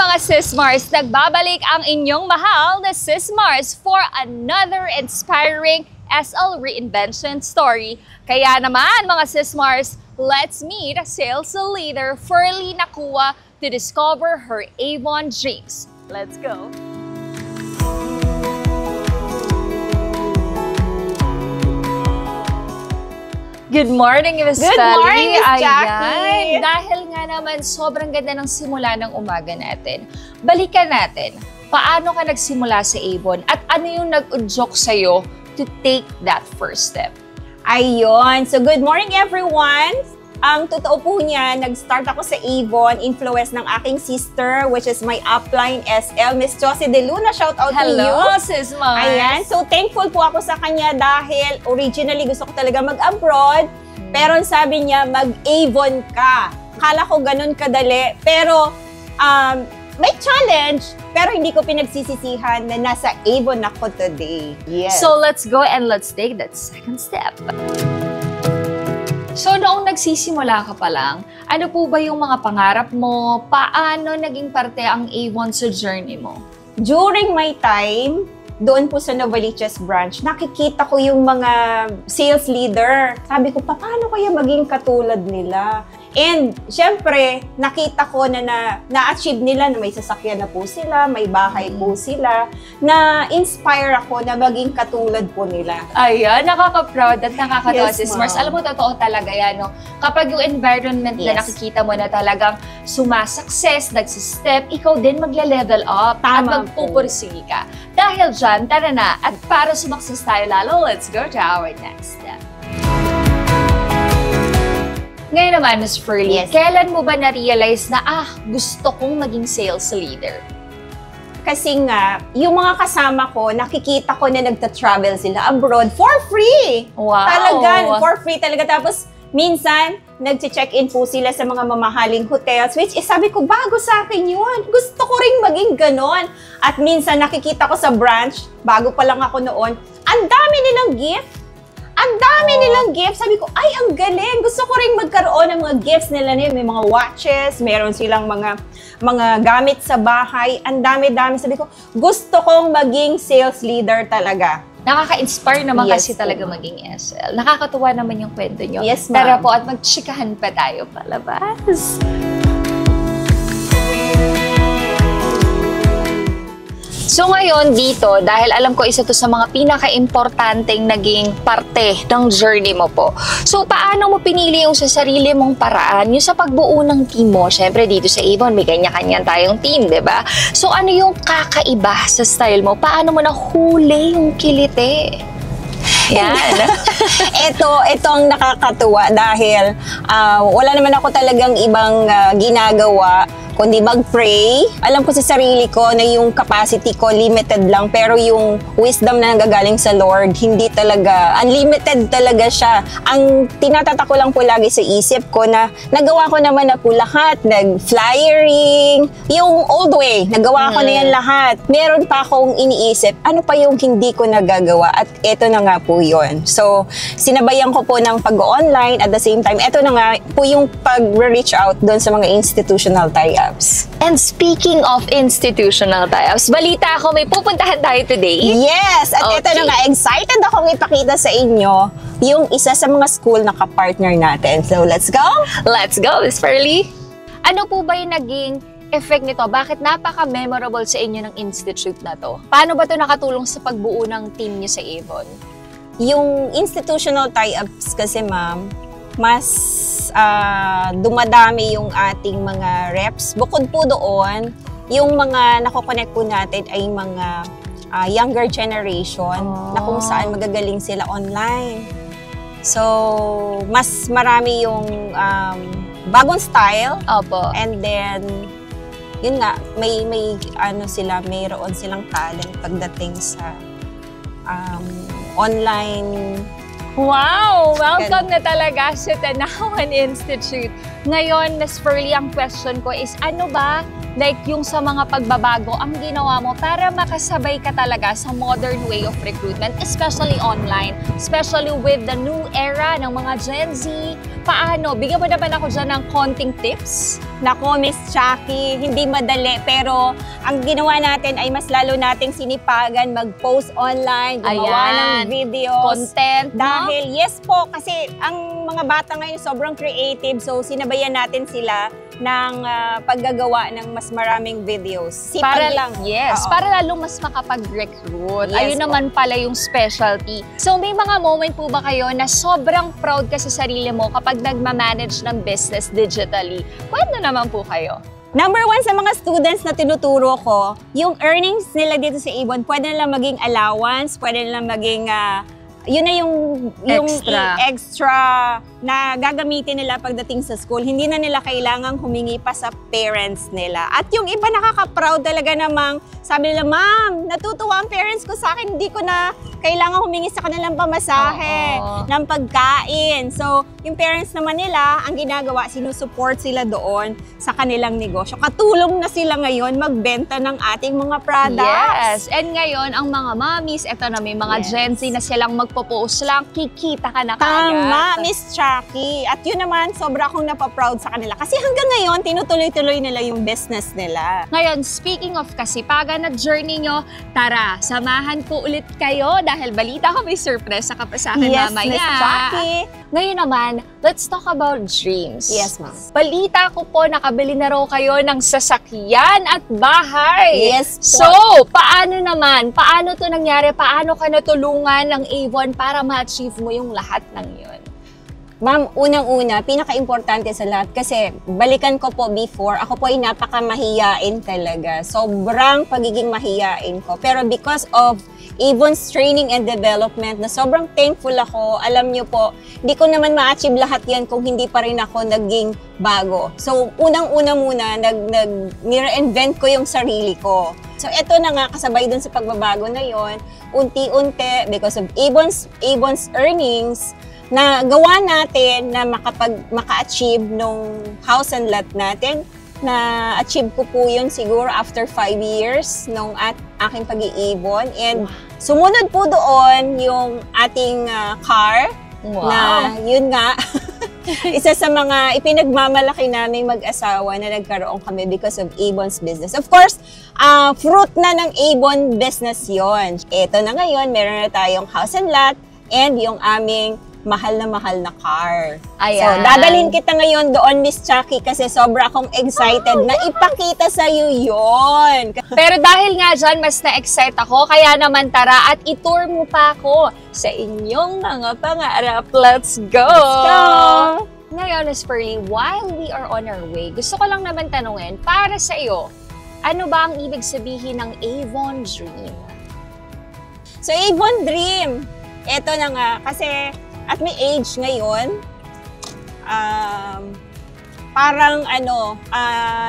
mga Sis Mars! Nagbabalik ang inyong mahal na Sis Mars for another inspiring SL reinvention story. Kaya naman mga Sis Mars, let's meet a sales leader Ferlie Nakua to discover her Avon dreams. Let's go! Good morning, Miss Ferlie. Good morning, Miss Jackie. Dahil nga naman sobrang ganda ng simula ng umaga natin, balikan natin, paano ka nagsimula sa Avon at ano yung nag-udyok sa'yo to take that first step? Ayun. So, good morning, everyone. Ang totoo po niya, nag-start ako sa Avon, influence ng aking sister, which is my upline SL, Miss Josie De Luna. Shout out to you. Hello, Sis Mars. Ayan. So, thankful po ako sa kanya dahil originally gusto ko talaga mag-abroad. Pero sabi niya, mag-Avon ka. Kala ko ganun kadali. Pero, may challenge, pero hindi ko pinagsisisihan na nasa Avon ako today. Yes. So, let's go and let's take that second step. So, noong nagsisimula ka pa lang, ano po ba yung mga pangarap mo? Paano naging parte ang Avon sa journey mo? During my time, doon po sa Novaliches branch, nakikita ko yung mga sales leader. Sabi ko, paano kaya maging katulad nila? And, syempre, nakita ko na na-achieve nila na may sasakyan na po sila, may bahay po sila, na-inspire ako na maging katulad po nila. Ayan, nakaka-proud at nakakatawa, Yes, Sis Mars. Alam mo, totoo talaga yan, no? Kapag yung environment na nakikita mo na talagang sumasakses, nagsistep, ikaw din magle-level up at magpupursige ka. Dahil dyan, tara na, at para sumakses tayo lalo, let's go to our next step. Ngayon naman, Ms. Ferlie, kailan mo ba na-realize na, gusto kong maging sales leader? Kasi nga, yung mga kasama ko, nakikita ko na nagta-travel sila abroad for free. Wow! Talaga, for free talaga. Tapos, minsan, nag-check-in po sila sa mga mamahaling hotels, which is sabi ko, bago sa akin yun. Gusto ko rin maging ganon. At minsan, nakikita ko sa branch, bago pa lang ako noon, ang dami nilang gift. Ang dami nilang gifts. Sabi ko, ay, ang galing. Gusto ko rin magkaroon ng mga gifts nila. May mga watches, meron silang mga gamit sa bahay. Ang dami-dami. Sabi ko, gusto kong maging sales leader talaga. Nakaka-inspire naman kasi talaga maging SL. Nakakatuwa naman yung kwento nyo. Yes, ma'am. Tara po at magtsikahan pa tayo palabas. So ngayon dito, dahil alam ko isa to sa mga pinaka-importanteng naging parte ng journey mo po. So paano mo pinili yung sa sarili mong paraan, yung sa pagbuo ng team mo? Siyempre dito sa Avon, may kanya-kanya tayong team, di ba? So ano yung kakaiba sa style mo? Paano mo nahuli yung kilite? Yan. ito ang nakakatuwa dahil wala naman ako talagang ibang ginagawa kundi mag-pray. Alam ko sa sarili ko na yung capacity ko limited lang, pero yung wisdom na nanggagaling sa Lord, hindi talaga, unlimited talaga siya. Ang tinatatak ko lang po lagi sa isip ko na nagawa ko naman na po lahat, nag-flyering, yung old way, nagawa ko na yan lahat. Meron pa akong iniisip, ano pa yung hindi ko nagagawa, at eto na nga po yun. So, sinabayan ko po ng pag-online, at the same time, eto na nga po yung pag-reach out doon sa mga institutional tie-up. And speaking of institutional tie-ups, balita ako may pupuntahan tayo today. Yes! At ito na nga, excited akong ipakita sa inyo yung isa sa mga school na kapartner natin. So, let's go! Let's go, Ms. Ferlie! Ano po ba yung naging effect nito? Bakit napaka-memorable sa inyo ng institute na to? Paano ba ito nakatulong sa pagbuo ng team niyo sa Avon? Yung institutional tie-ups kasi, ma'am, mas dumadami yung ating mga reps. Bukod po doon, yung mga nakokonect po natin ay mga younger generation na kung saan magagaling sila online. So, mas marami yung bagong style. Opo. And then, yun nga, may mayroon silang talent pagdating sa online. Wow! Welcome na talaga sa Tanawan Institute. Ngayon, Miss Furly, ang question ko is, ano ba like yung sa mga pagbabago ang ginawa mo para makasabay ka talaga sa modern way of recruitment, especially online, especially with the new era ng mga Gen Z? Paano? Bigyan mo naman ako dyan ng konting tips. Nako, Miss Chucky, hindi madali, pero ang ginawa natin ay mas lalo nating sinipagan mag-post online, gumawa ng videos. Content, Dahil, yes po, kasi ang mga bata ngayon sobrang creative, so sinabayan natin sila ng paggagawa ng mas maraming videos. Sipag lang. Yes, Oo. para lalong mas makapag-recruit. Yes, Ayun naman pala yung specialty. So may mga moment po ba kayo na sobrang proud ka sa sarili mo kapag nagmamanage ng business digitally? Kwento naman po kayo. Number one sa mga students na tinuturo ko, yung earnings nila dito sa Avon, pwede nila maging allowance, pwede nila maging, yun na yung extra na gagamitin nila pagdating sa school. Hindi na nila kailangang humingi pa sa parents nila. At yung iba nakaka-proud talaga namang sabi nila, ma'am, natutuwa ang parents ko sa akin, hindi ko na kailangan humingi sa kanilang pamasahe ng pagkain. So, yung parents naman nila, ang ginagawa, sinusupport sila doon sa kanilang negosyo. Katulong na sila ngayon magbenta ng ating mga products. Yes, and ngayon, ang mga mommies, eto na may mga Gen Z na silang magpo-post lang, kikita ka na kagad. Tama, Miss Chucky. At yun naman, sobra akong napaproud sa kanila. Kasi hanggang ngayon, tinutuloy-tuloy nila yung business nila. Ngayon, speaking of kasipagan at journey nyo, tara, samahan ko ulit kayo dahil balita ko may surprise sa kapasahan mamaya. Yes, Miss Chucky. Ngayon naman, let's talk about dreams. Yes, ma'am. Balita ko po, nakabili na raw kayo ng sasakyan at bahay. Yes po. So, paano naman? Paano to nangyari? Paano ka natulungan ng Avon para ma-achieve mo yung lahat ng yun? Ma'am, unang-una, pinaka-importante sa lahat kasi balikan ko po before, ako po ay napaka-mahiyain talaga. Sobrang pagiging mahiyain ko. Pero because of Avon's training and development na sobrang thankful ako, alam niyo po, hindi ko naman ma-achieve lahat yan kung hindi pa rin ako naging bago. So, unang-una muna, nire-invent ko yung sarili ko. So, eto na nga, kasabay dun sa pagbabago na yon, unti-unti, because of Avon's earnings, na gawa natin na maka-achieve nung house and lot natin. Na-achieve ko po yun siguro after 5 years nung aking pag-iibon. And sumunod po doon yung ating car. Wow. Na yun nga, isa sa mga ipinagmamalaki naming mag-asawa na nagkaroon kami because of Avon's business. Of course, fruit na ng Avon business yon. Ito na ngayon, meron na tayong house and lot and yung aming mahal na car. Ayan. So, dadalhin kita ngayon doon, Miss Chucky, kasi sobra akong excited na ipakita sa'yo yon. Pero dahil nga dyan, mas na-excite ako, kaya naman tara at itour mo pa ako sa inyong mga pangarap. Let's go! Let's go! Ngayon, Miss Furly, while we are on our way, gusto ko lang naman tanungin, para sa iyo, ano ba ang ibig sabihin ng Avon Dream? So, Avon Dream, eto na nga, kasi at may age ngayon, parang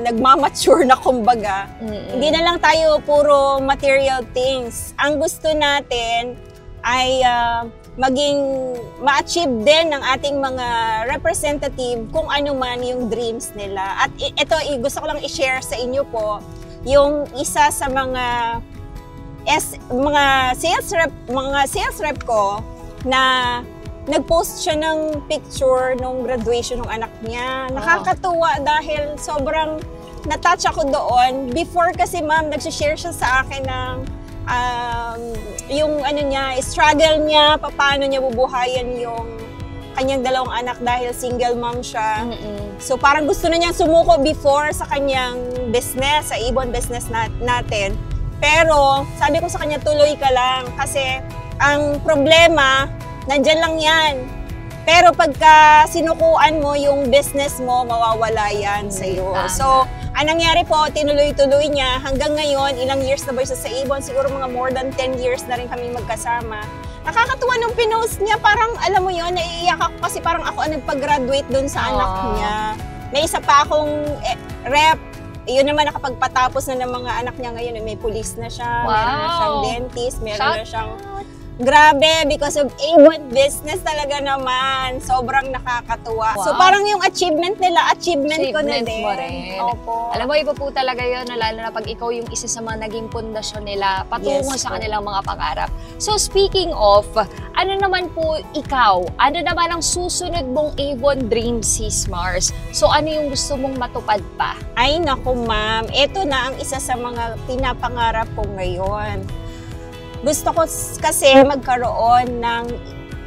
nagmamature na kumbaga. Hindi na lang tayo puro material things. Ang gusto natin ay maging ma-achieve din ng ating mga representative kung ano man yung dreams nila. At ito, gusto ko lang i-share sa inyo po, yung isa sa mga sales rep ko na nag-post siya ng picture nung graduation ng anak niya. Nakakatuwa dahil sobrang na-touch ako doon. Before kasi ma'am, nag-share siya sa akin ng yung struggle niya, paano niya bubuhayan yung kanyang dalawang anak dahil single mom siya. So parang gusto na niyang sumuko before sa kanyang business, sa Avon business natin. Pero sabi ko sa kanya, tuloy ka lang kasi ang problema, nandyan lang yan. Pero pagka sinukuan mo yung business mo, mawawala yan sa iyo. So, ang nangyari po, tinuloy-tuloy niya. Hanggang ngayon, ilang years na ba siya sa Avon? Siguro mga more than 10 years na rin kami magkasama. Nakakatuwa nung pinost niya. Parang, alam mo yun, naiiyak ako kasi parang ako ang nagpag-graduate dun sa anak niya. May isa pa akong rep. Yun naman, nakapagpatapos na ng mga anak niya ngayon. May police na siya, meron na siyang dentist, meron na siyang Grabe, because of A1 business talaga naman. Sobrang nakakatuwa. Wow. So parang yung achievement nila, achievement ko na Achievement din. mo rin. Opo. Alam mo, iba po talaga yun, lalo na pag ikaw yung isa sa mga naging pundasyon nila patungo Yes sa po. kanilang mga pangarap. So speaking of, ano naman po ikaw? Ano naman ang susunod mong Avon Dream Sis Mars? So ano yung gusto mong matupad pa? Ay naku ma'am, ito na ang isa sa mga pinapangarap ko ngayon. Gusto ko kasi magkaroon ng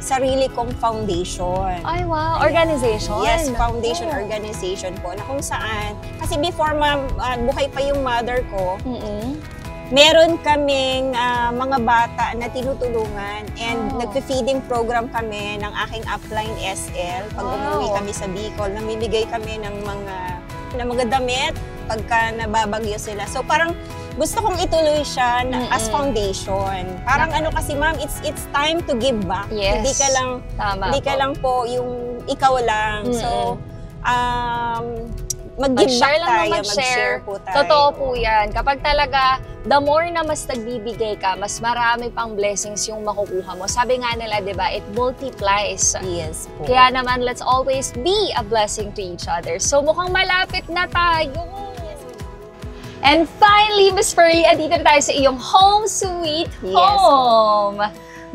sarili kong foundation. Ay wow, organization? Yes, foundation Oh. organization po na kung saan, kasi before buhay pa yung mother ko, meron kaming mga bata na tinutulungan and Oh. nagpe-feeding program kami ng aking upline SL. Pag Wow. umuwi kami sa Bicol, namimigay kami ng mga damit pagka nababagyo sila. So parang gusto kong ituloy siya as foundation. Parang ano kasi ma'am, it's time to give back. Yes. Hindi ka lang Tama hindi ka po. lang po yung ikaw lang. So mag-give Mag-share back lang tayo, ng mag-share. po tayo. Totoo po yan. Kapag talaga, the more na mas nagbibigay ka, mas marami pang blessings yung makukuha mo. Sabi nga nila, di ba, it multiplies. Yes po. Kaya naman, let's always be a blessing to each other. So mukhang malapit na tayo. And finally, Miss Pearly, andito na tayo sa iyong home sweet Yes. home.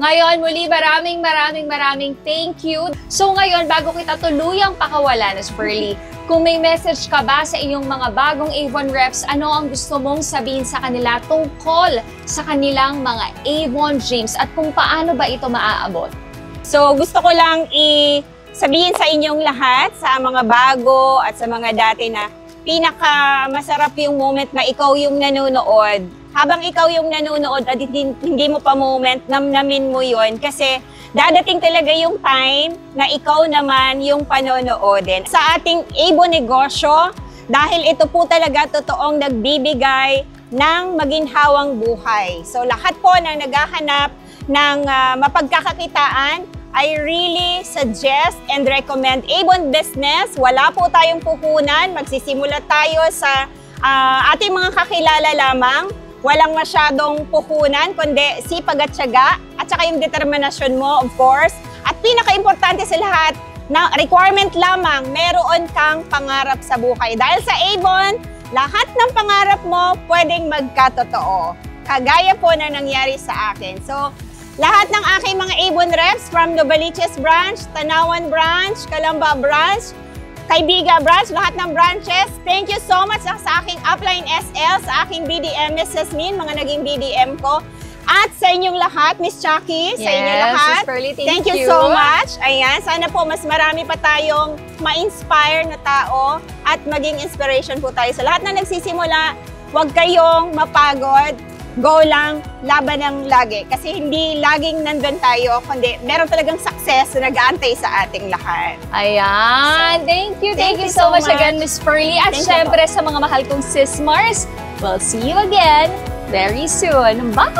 Ngayon, muli maraming thank you. So ngayon, bago kita tuluyang pakawalan, Miss Pearly, kung may message ka ba sa iyong mga bagong Avon reps, ano ang gusto mong sabihin sa kanila tungkol sa kanilang mga Avon dreams at kung paano ba ito maaabot? So gusto ko lang sabihin sa inyong lahat, sa mga bago at sa mga dati na pinaka masarap yung moment na ikaw yung nanonood. Habang ikaw yung nanonood at hindi mo pa moment, namnamin mo yon kasi dadating talaga yung time na ikaw naman yung panonoodin. Sa ating Avon negosyo, dahil ito po talaga totoong nagbibigay ng maginhawang buhay. So lahat po na naghahanap ng mapagkakakitaan, I really suggest and recommend Avon Business. Wala po tayong puhunan. Magsisimula tayo sa ating mga kakilala lamang. Walang masyadong puhunan, kundi sipag at tiyaga. At saka yung determinasyon mo, of course. At pinaka-importante sa lahat, na requirement lamang, meron kang pangarap sa buhay. Dahil sa Avon, lahat ng pangarap mo pwedeng magkatotoo. Kagaya po na nangyari sa akin. So, lahat ng aking mga Avon reps from Novaliches branch, Tanawan branch, Calamba branch, Kaibiga branch, lahat ng branches, thank you so much sa aking upline SL, sa aking BDM, Mrs. Min, mga naging BDM ko. At sa inyong lahat, Miss Chucky, sa inyo lahat. Miss Pearly, Thank you so much. Ayan, sana po mas marami pa tayong ma-inspire na tao at maging inspiration po tayo. Sa lahat na nagsisimula, huwag kayong mapagod. Go lang, laban ng lagi. Kasi hindi laging nandun tayo, kundi meron talagang success na nag-aantay sa ating lahat. Ayan. Thank you so much again, Miss Pearly. At Thank you syempre sa mga mahal kong Sis Mars, we'll see you again very soon. Bye!